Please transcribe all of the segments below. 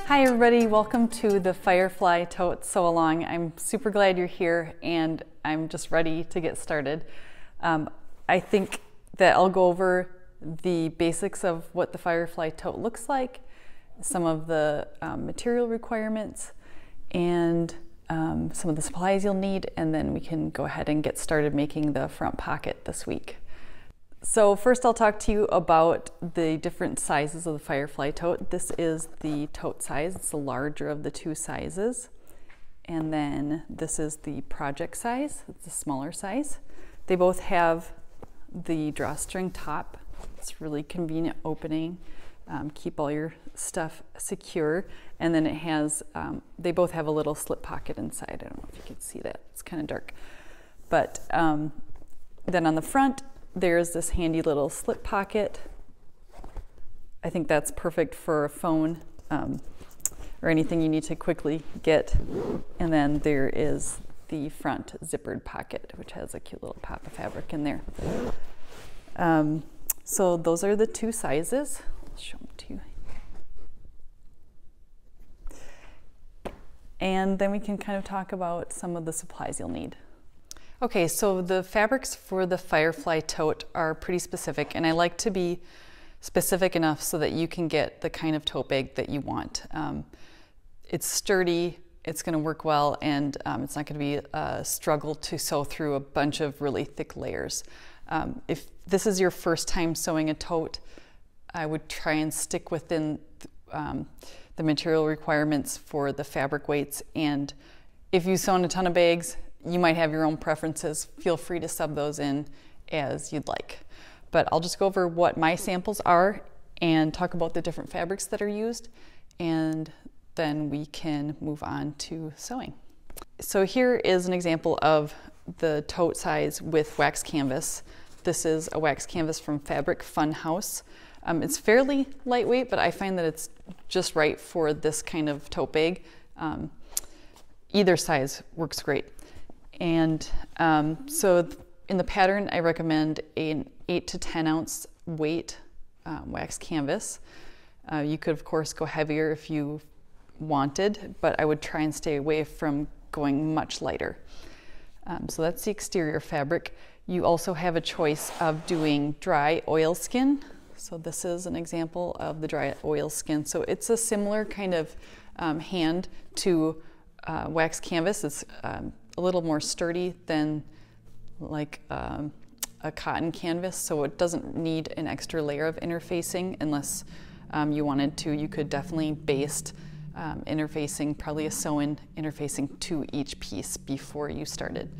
Hi everybody, welcome to the Firefly Tote Sew Along. I'm super glad you're here and I'm just ready to get started. I think that I'll go over the basics of what the Firefly Tote looks like, some of the material requirements, and some of the supplies you'll need, and then we can go ahead and get started making the front pocket this week. So first I'll talk to you about the different sizes of the Firefly Tote. This is the tote size. It's the larger of the two sizes. And then this is the project size. It's the smaller size. They both have the drawstring top. It's really convenient opening. Keep all your stuff secure. And then it has, they both have a little slip pocket inside. I don't know if you can see that. It's kind of dark. But then on the front, there's this handy little slip pocket. I think that's perfect for a phone or anything you need to quickly get. And then there is the front zippered pocket, which has a cute little pop of fabric in there. So those are the two sizes. I'll show them to you. And then we can kind of talk about some of the supplies you'll need. Okay, so the fabrics for the Firefly Tote are pretty specific, and I like to be specific enough so that you can get the kind of tote bag that you want. It's sturdy, it's going to work well, and it's not going to be a struggle to sew through a bunch of really thick layers. If this is your first time sewing a tote, I would try and stick within the material requirements for the fabric weights, and if you sew in a ton of bags, you might have your own preferences. Feel free to sub those in as you'd like. But I'll just go over what my samples are and talk about the different fabrics that are used, and then we can move on to sewing. So here is an example of the tote size with wax canvas. This is a wax canvas from Fabric Fun House. It's fairly lightweight, but I find that it's just right for this kind of tote bag. Either size works great. And so in the pattern, I recommend an 8 to 10 ounce weight wax canvas. You could, of course, go heavier if you wanted, but I would try and stay away from going much lighter. So that's the exterior fabric. You also have a choice of doing dry oilskin. So this is an example of the dry oilskin. So it's a similar kind of hand to wax canvas. It's a little more sturdy than like a cotton canvas, so it doesn't need an extra layer of interfacing unless you wanted to. You could definitely baste interfacing, probably a sew-in interfacing to each piece before you started.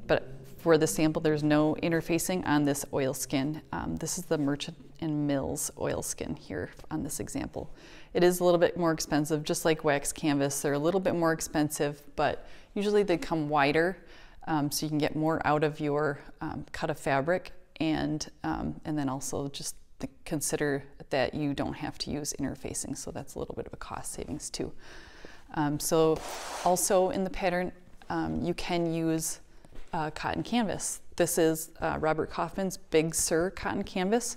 But for the sample, there's no interfacing on this oilskin. This is the Merchant and Mills oilskin here on this example. It is a little bit more expensive, just like wax canvas. They're a little bit more expensive, but usually they come wider, so you can get more out of your cut of fabric, and then also just consider that you don't have to use interfacing, so that's a little bit of a cost savings too. So also in the pattern, you can use cotton canvas. This is Robert Kaufman's Big Sur cotton canvas,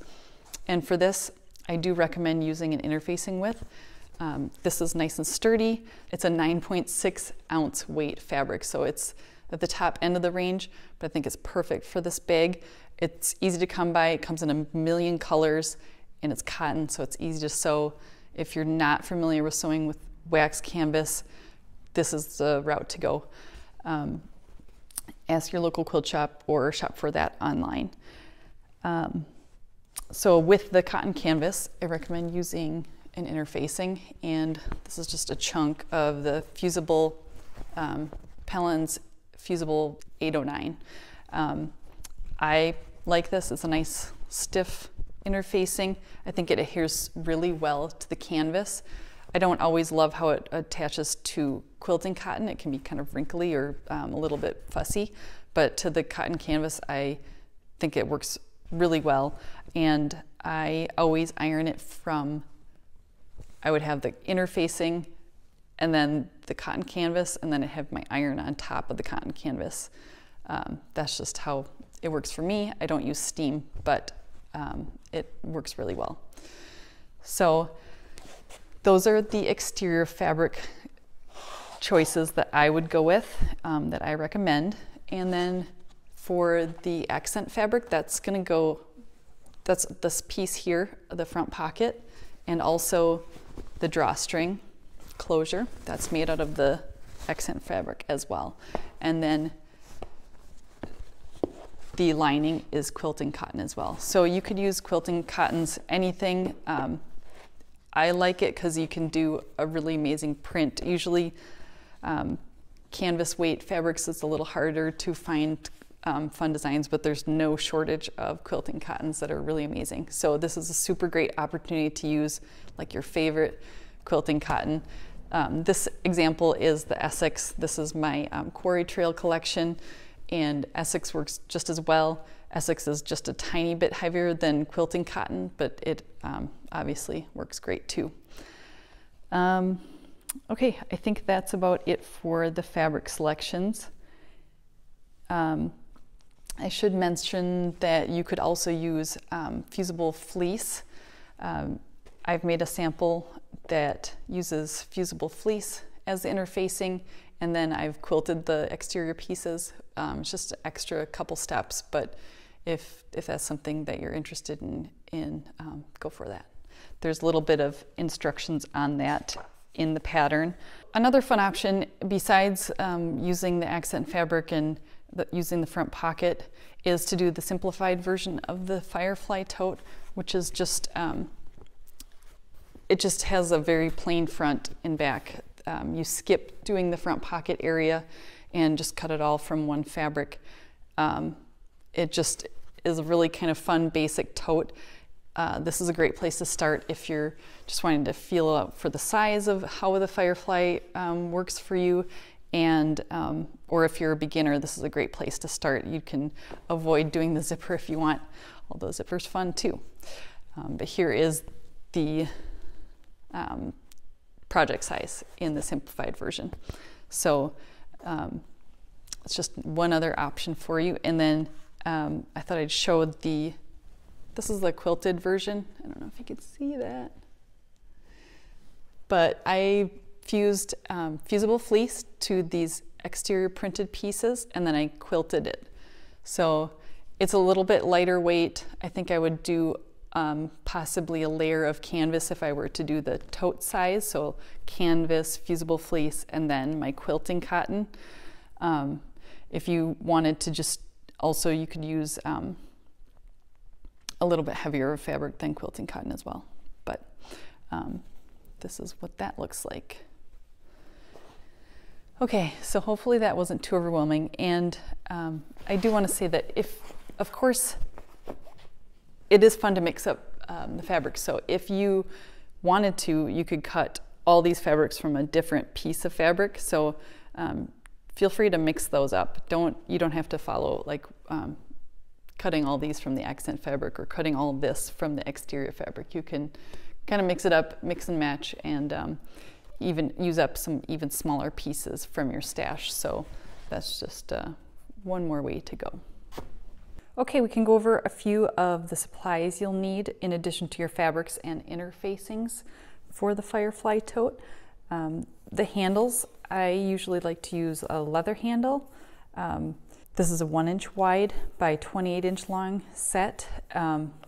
and for this I do recommend using an interfacing width. This is nice and sturdy. It's a 9.6 ounce weight fabric, so it's at the top end of the range, but I think it's perfect for this bag. It's easy to come by. It comes in a million colors, and it's cotton, so it's easy to sew. If you're not familiar with sewing with wax canvas, this is the route to go. Ask your local quilt shop or shop for that online. So with the cotton canvas, I recommend using an interfacing, and this is just a chunk of the fusible Pellin's Fusible 809. I like this. It's a nice stiff interfacing. I think it adheres really well to the canvas. I don't always love how it attaches to quilting cotton. It can be kind of wrinkly or a little bit fussy, but to the cotton canvas, I think it works really well. And I always iron it from, I would have the interfacing and then the cotton canvas, and then I have my iron on top of the cotton canvas. That's just how it works for me. I don't use steam, but it works really well. So those are the exterior fabric choices that I would go with, that I recommend. And then for the accent fabric, that's this piece here, the front pocket, and also the drawstring closure. That's made out of the accent fabric as well. And then the lining is quilting cotton as well. So you could use quilting cottons, anything. I like it because you can do a really amazing print. Usually canvas weight fabrics is a little harder to find fun designs, but there's no shortage of quilting cottons that are really amazing. So this is a super great opportunity to use like your favorite quilting cotton. This example is the Essex. This is my Quarry Trail collection, and Essex works just as well. Essex is just a tiny bit heavier than quilting cotton, but it obviously works great too. Okay, I think that's about it for the fabric selections. I should mention that you could also use fusible fleece. I've made a sample that uses fusible fleece as the interfacing, and then I've quilted the exterior pieces. It's just an extra couple steps, but if that's something that you're interested in, go for that. There's a little bit of instructions on that in the pattern. Another fun option, besides using the accent fabric and using the front pocket, is to do the simplified version of the Firefly tote, which is just, it just has a very plain front and back. You skip doing the front pocket area and just cut it all from one fabric. It just is a really kind of fun basic tote. This is a great place to start if you're just wanting to feel out for the size of how the Firefly works for you, and or if you're a beginner, this is a great place to start. You can avoid doing the zipper if you want, although zipper's fun too. But here is the project size in the simplified version. So it's just one other option for you. And then I thought I'd show this is the quilted version. I don't know if you can see that. But I fused fusible fleece to these exterior printed pieces, and then I quilted it. So it's a little bit lighter weight. I think I would do possibly a layer of canvas if I were to do the tote size. So canvas, fusible fleece, and then my quilting cotton. If you wanted to just, also you could use a little bit heavier fabric than quilting cotton as well. But this is what that looks like. Okay, so hopefully that wasn't too overwhelming. And I do want to say that of course, it is fun to mix up the fabrics. So if you wanted to, you could cut all these fabrics from a different piece of fabric. So feel free to mix those up. You don't have to follow like cutting all these from the accent fabric or cutting all of this from the exterior fabric. You can kind of mix it up, mix and match, and even use up some even smaller pieces from your stash. So that's just one more way to go. Okay, we can go over a few of the supplies you'll need in addition to your fabrics and interfacings for the Firefly tote. The handles, I usually like to use a leather handle. This is a 1-inch wide by 28-inch long set,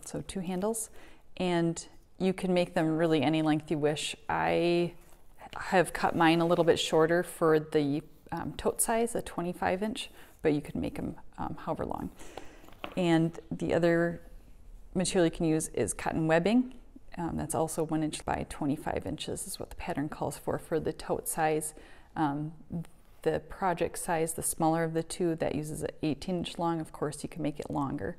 so 2 handles, and you can make them really any length you wish. I have cut mine a little bit shorter for the tote size, a 25-inch, but you can make them however long. And the other material you can use is cotton webbing. That's also 1 inch by 25 inches is what the pattern calls for the tote size. The project size, the smaller of the two, that uses an 18-inch long. Of course, you can make it longer.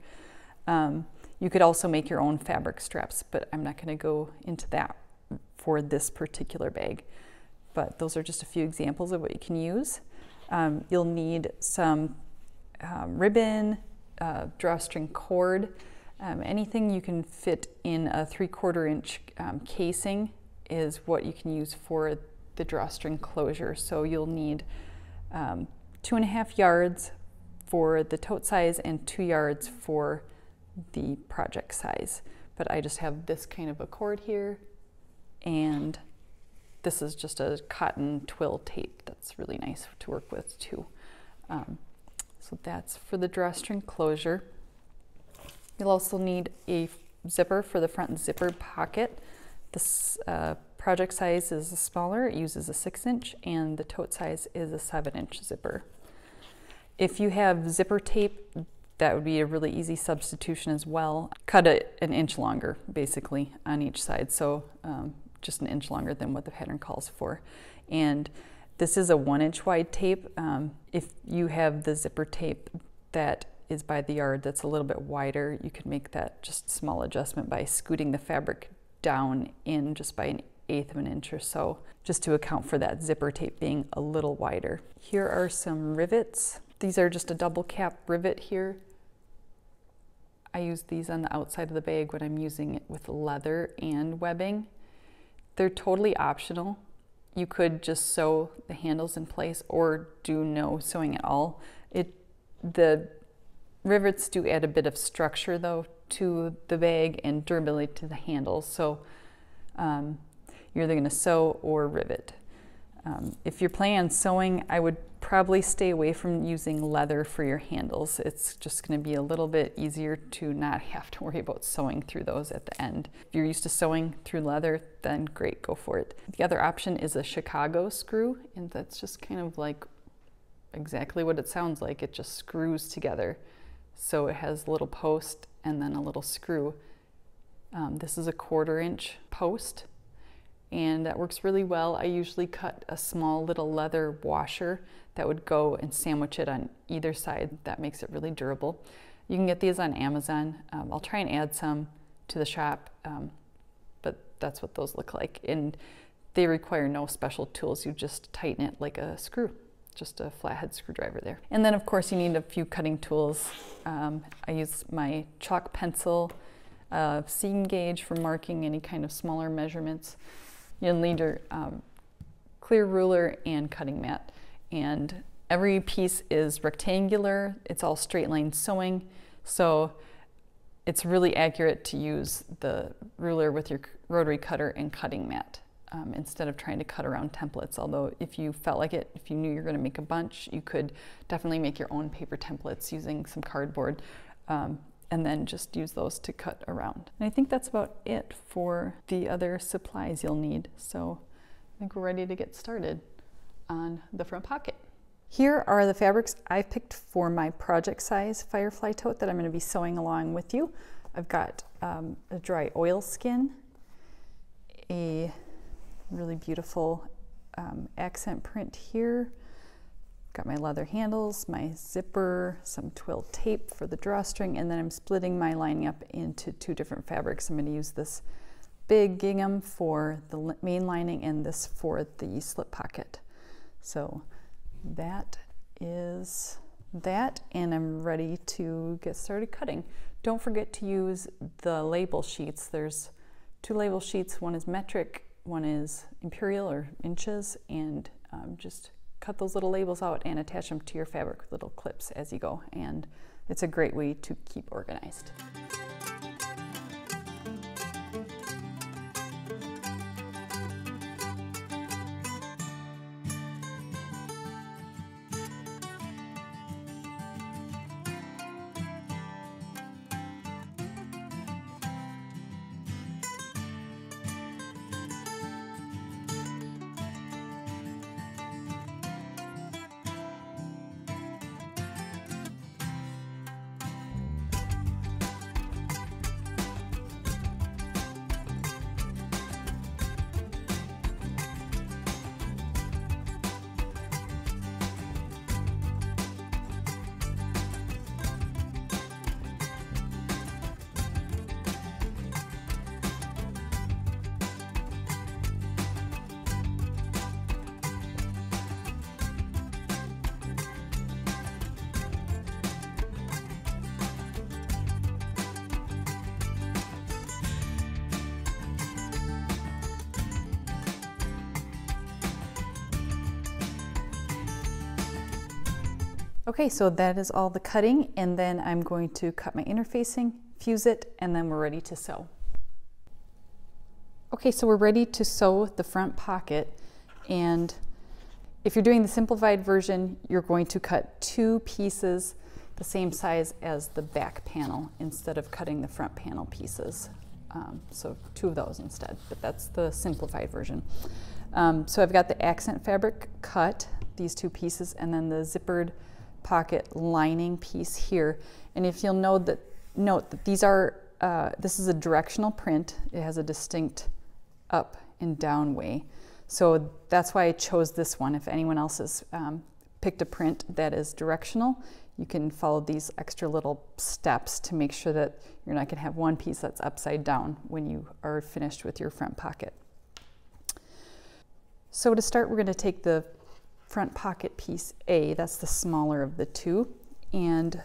You could also make your own fabric straps, but I'm not going to go into that for this particular bag. But those are just a few examples of what you can use. You'll need some ribbon, drawstring cord, anything you can fit in a 3/4 inch casing is what you can use for the drawstring closure. So you'll need 2.5 yards for the tote size and 2 yards for the project size. But I just have this kind of a cord here and this is just a cotton twill tape that's really nice to work with too. So that's for the drawstring closure. You'll also need a zipper for the front zipper pocket. This project size is smaller, it uses a 6-inch, and the tote size is a 7-inch zipper. If you have zipper tape, that would be a really easy substitution as well. Cut it an inch longer, basically, on each side, so just an inch longer than what the pattern calls for. And this is a 1-inch wide tape. If you have the zipper tape that is by the yard that's a little bit wider, you could make that just small adjustment by scooting the fabric down in just by 1/8 of an inch or so, just to account for that zipper tape being a little wider. Here are some rivets. These are just a double cap rivet here. I use these on the outside of the bag when I'm using it with leather and webbing. They're totally optional. You could just sew the handles in place or do no sewing at all. The rivets do add a bit of structure though to the bag and durability to the handles, so you're either going to sew or rivet. If you're planning on sewing, I would probably stay away from using leather for your handles. It's just going to be a little bit easier to not have to worry about sewing through those at the end. If you're used to sewing through leather, then great, go for it. The other option is a Chicago screw, and that's just kind of like exactly what it sounds like. It just screws together. So it has a little post and then a little screw. This is a 1/4 inch post, and that works really well. I usually cut a small little leather washer that would go and sandwich it on either side. That makes it really durable. You can get these on Amazon. I'll try and add some to the shop, but that's what those look like. And they require no special tools. You just tighten it like a screw, just a flathead screwdriver there. And then of course you need a few cutting tools. I use my chalk pencil, seam gauge for marking any kind of smaller measurements. You'll need your clear ruler and cutting mat. And every piece is rectangular. It's all straight line sewing. So it's really accurate to use the ruler with your rotary cutter and cutting mat instead of trying to cut around templates. Although if you felt like it, if you knew you're going to make a bunch, you could definitely make your own paper templates using some cardboard. And then just use those to cut around. And I think that's about it for the other supplies you'll need. So I think we're ready to get started on the front pocket. Here are the fabrics I've picked for my project size Firefly tote that I'm going to be sewing along with you. I've got a dry oilskin, a really beautiful accent print here. Got my leather handles, my zipper, some twill tape for the drawstring, and then I'm splitting my lining up into 2 different fabrics. I'm going to use this big gingham for the main lining and this for the slip pocket. So that is that, and I'm ready to get started cutting. Don't forget to use the label sheets. There's 2 label sheets. One is metric, one is imperial or inches, and just cut those little labels out and attach them to your fabric with little clips as you go, and it's a great way to keep organized. Okay, so that is all the cutting, and then I'm going to cut my interfacing, fuse it, and then we're ready to sew. Okay, so we're ready to sew the front pocket, and if you're doing the simplified version, you're going to cut 2 pieces the same size as the back panel instead of cutting the front panel pieces. So 2 of those instead, but that's the simplified version. So I've got the accent fabric cut, these 2 pieces, and then the zippered pocket lining piece here. And if you'll note that these are, this is a directional print. It has a distinct up and down way. So that's why I chose this one. If anyone else has picked a print that is directional, you can follow these extra little steps to make sure that you're not going to have one piece that's upside down when you are finished with your front pocket. So to start, we're going to take the front pocket piece A, that's the smaller of the 2, and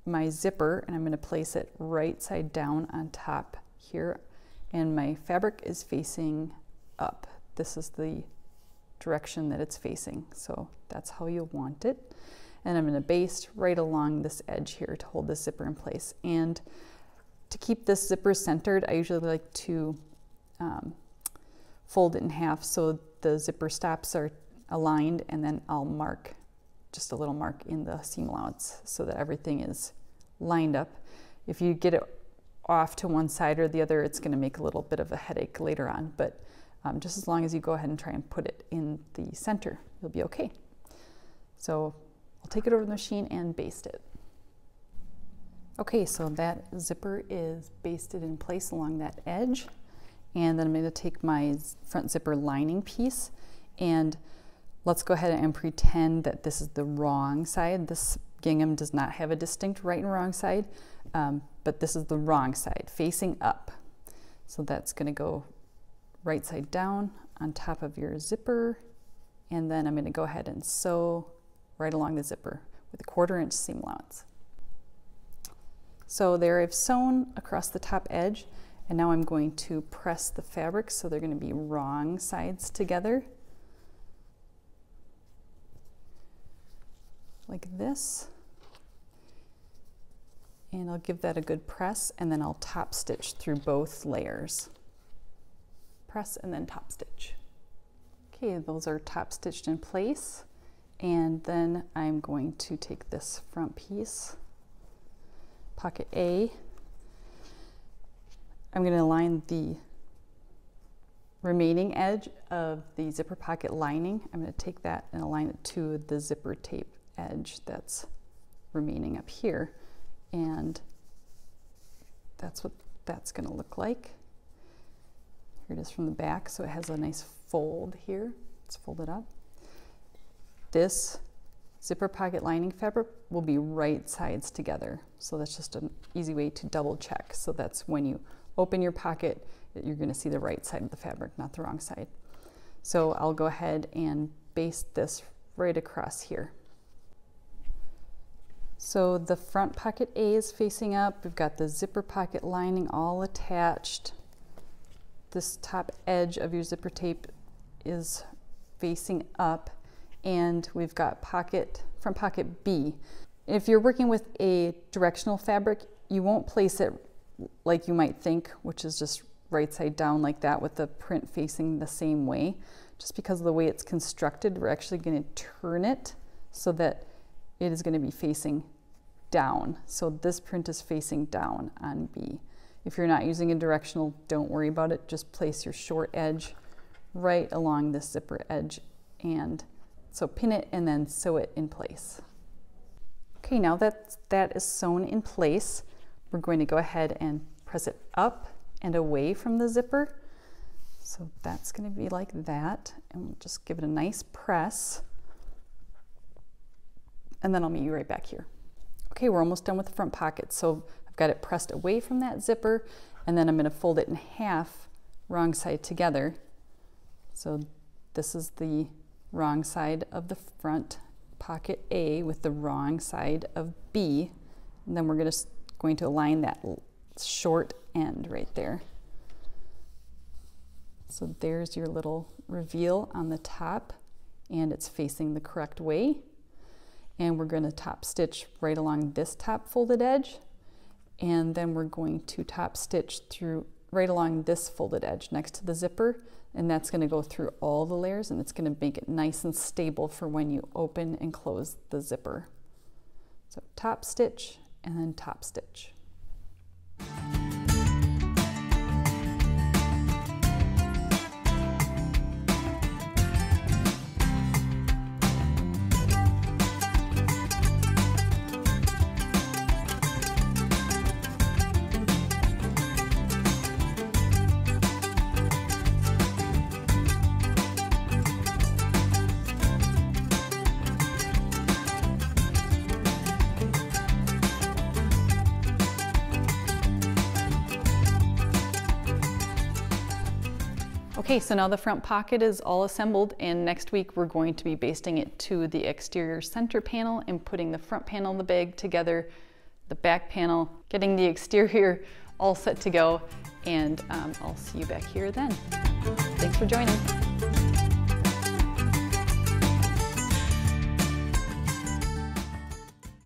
my zipper, and I'm going to place it right side down on top here, and my fabric is facing up. This is the direction that it's facing, so that's how you'll want it. And I'm going to baste right along this edge here to hold this zipper in place. And to keep this zipper centered, I usually like to fold it in half so the zipper stops are aligned, and then I'll mark just a little mark in the seam allowance so that everything is lined up. If you get it off to one side or the other, it's going to make a little bit of a headache later on, but just as long as you go ahead and try and put it in the center, you'll be okay. So I'll take it over the machine and baste it. Okay, so that zipper is basted in place along that edge, and then I'm going to take my front zipper lining piece, and let's go ahead and pretend that this is the wrong side. This gingham does not have a distinct right and wrong side, but this is the wrong side, facing up. So that's going to go right side down on top of your zipper, and then I'm going to go ahead and sew right along the zipper with a 1/4 inch seam allowance. So there I've sewn across the top edge, and now I'm going to press the fabric so they're going to be wrong sides together, like this. And I'll give that a good press, and then I'll top stitch through both layers. Press and then top stitch. Okay, those are top stitched in place. And then I'm going to take this front piece, pocket A. I'm going to align the remaining edge of the zipper pocket lining. I'm going to take that and align it to the zipper tape edge that's remaining up here. And that's what that's going to look like. Here it is from the back, so it has a nice fold here. Let's fold it up. This zipper pocket lining fabric will be right sides together. So that's just an easy way to double check. So that's when you open your pocket, you're going to see the right side of the fabric, not the wrong side. So I'll go ahead and baste this right across here. So the front pocket A is facing up. We've got the zipper pocket lining all attached. This top edge of your zipper tape is facing up. And we've got front pocket B. If you're working with a directional fabric, you won't place it like you might think, which is just right side down like that with the print facing the same way. Just because of the way it's constructed, we're actually going to turn it so that it is going to be facing down. So this print is facing down on B. If you're not using a directional, don't worry about it. Just place your short edge right along this zipper edge, and so pin it and then sew it in place. Okay, now that that is sewn in place, we're going to go ahead and press it up and away from the zipper. So that's going to be like that, and we'll just give it a nice press. And then I'll meet you right back here. Okay, we're almost done with the front pocket. So I've got it pressed away from that zipper, and then I'm going to fold it in half, wrong side together. So this is the wrong side of the front pocket A with the wrong side of B, and then we're going to align that short end right there. So there's your little reveal on the top, and it's facing the correct way. And we're going to top stitch right along this top folded edge, and then we're going to top stitch through right along this folded edge next to the zipper, and that's going to go through all the layers, and it's going to make it nice and stable for when you open and close the zipper. So top stitch and then top stitch. Okay, so now the front pocket is all assembled, and next week we're going to be basting it to the exterior center panel and putting the front panel of the bag together, the back panel, getting the exterior all set to go, and I'll see you back here then. Thanks for joining.